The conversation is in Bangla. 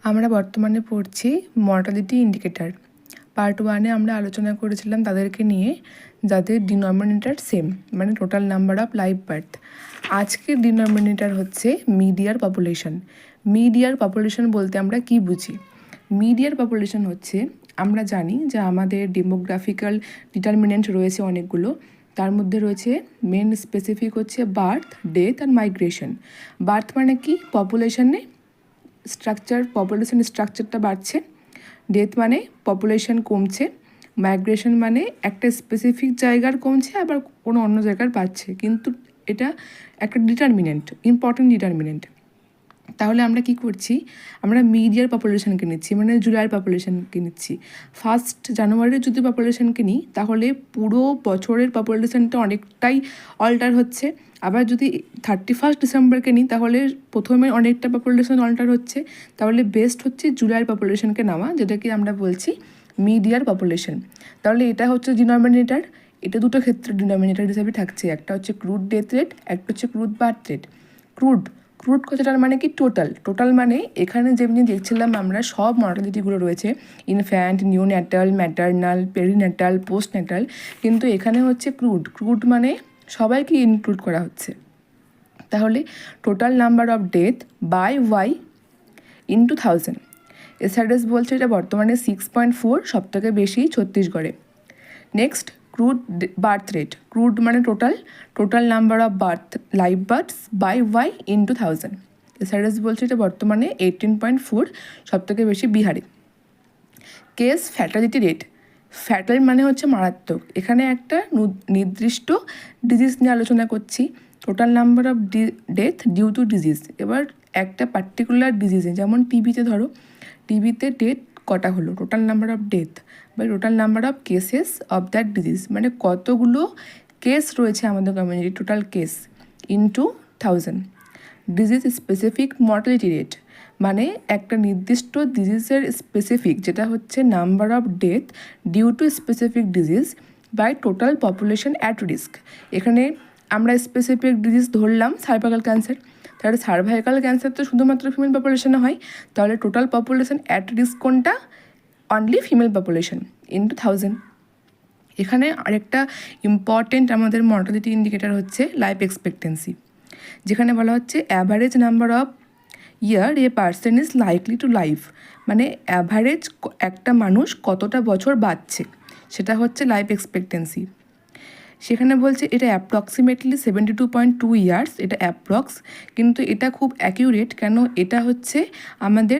আমরা বর্তমানে পড়ছি মর্টালিটি ইন্ডিকেটর। পার্ট 1-এ আমরা আলোচনা করেছিলাম তাদেরকে নিয়ে যাদের ডিনোমিনেটর সেম, মানে total number of live birth. আজকের ডিনোমিনেটর হচ্ছে মিডিয়ার পপুলেশন। মিডিয়ার পপুলেশন বলতে আমরা কি বুঝি? মিডিয়ার পপুলেশন হচ্ছে, আমরা জানি যে আমাদের ডেমোগ্রাফিক্যাল ডিটারমিনেন্ট রয়েছে অনেকগুলো। তার মধ্যে রয়েছে মেন স্পেসিফিক হচ্ছে বার্থ, ডেথ আর মাইগ্রেশন। বার্থ মানে কি? পপুলেশনে পপুলেশন স্ট্রাকচারটা বাড়ছে। ডেথ মানে পপুলেশন কমছে। মাইগ্রেশন মানে একটা স্পেসিফিক জায়গার কমছে, আবার কোনো অন্য জায়গার বাড়ছে, কিন্তু এটা একটা ডিটারমিনেন্ট, ইম্পর্টেন্ট ডিটারমিনেন্ট। তাহলে আমরা কি করছি? আমরা মিডিয়ার পপুলেশনকে নিচ্ছি, মানে জুলাইয়ের পপুলেশনকে নিচ্ছি। 1 জানুয়ারির যদি পপুলেশনকে নিই তাহলে পুরো বছরের পপুলেশনটা অনেকটাই অল্টার হচ্ছে। আবার যদি 31 ডিসেম্বরকে নিই তাহলে প্রথমে অনেকটা পপুলেশন অল্টার হচ্ছে। তাহলে বেস্ট হচ্ছে জুলাইয়ের পপুলেশনকে নেওয়া, যেটাকে আমরা বলছি মিডিয়ার পপুলেশন। তাহলে এটা হচ্ছে ডিনোমিনেটর। এটা দুটো ক্ষেত্রে ডিনোমিনেটর হিসাবে থাকছে, একটা হচ্ছে ক্রুড ডেথ রেট, একটা হচ্ছে ক্রুড বার্থ রেট। ক্রুড কথাটার মানে কি? টোটাল মানে এখানে যেমনি দেখছিলাম আমরা সব মর্টালিটিগুলো রয়েছে, ইনফ্যান্ট, নিউন্যাটাল, ম্যাটারনাল, পেরিন্যাটাল, পোস্টন্যাটাল, কিন্তু এখানে হচ্ছে ক্রুড মানে সবাইকে ইনক্লুড করা হচ্ছে। তাহলে total number of death by Y into 1000। SRS বলছে এটা বর্তমানে 6.4, সব থেকে বেশি ছত্তিশগড়ে। Next, crude birth rate. Crude মানে total number of live births by Y into 1000। SRS বলছে এটা বর্তমানে 18.4, সব থেকে বেশি বিহারে। Case fatality rate. ফ্যাটাল মানে হচ্ছে মারাত্মক। এখানে একটা নির্দিষ্ট ডিজিজ নিয়ে আলোচনা করছি। Total number of death due to disease. এবার একটা পার্টিকুলার ডিজিজে, যেমন টিবিতে ধরো, টিবিতে ডেথ কটা হলো, টোটাল নাম্বার অফ ডেথ বা total number of cases of that disease, মানে কতগুলো কেস রয়েছে আমাদের community, total case into 1000। Disease specific mortality rate মানে একটা নির্দিষ্ট ডিজিজের স্পেসিফিক, যেটা হচ্ছে number of death due to specific disease by total population at risk. এখানে আমরা স্পেসিফিক ডিজিজ ধরলাম সার্ভাইকাল ক্যান্সার। তাহলে সার্ভাইকাল ক্যান্সার তো শুধুমাত্র ফিমেল পপুলেশনে হয়, তাহলে টোটাল পপুলেশন অ্যাট রিস্ক কোনটা? Only female population into 1000। এখানে আরেকটা ইম্পর্টেন্ট আমাদের মর্টালিটি ইন্ডিকেটার হচ্ছে লাইফ এক্সপেক্টেন্সি, যেখানে বলা হচ্ছে average number of year a person is likely to live, মানে অ্যাভারেজ একটা মানুষ কতটা বছর বাঁচছে, সেটা হচ্ছে লাইফ এক্সপেক্টেন্সি। সেখানে বলছে এটা অ্যাপ্রক্সিমেটলি 72.2 ইয়ার্স, এটা অ্যাপ্রক্স, কিন্তু এটা খুব অ্যাকিউরেট। কেন? এটা হচ্ছে আমাদের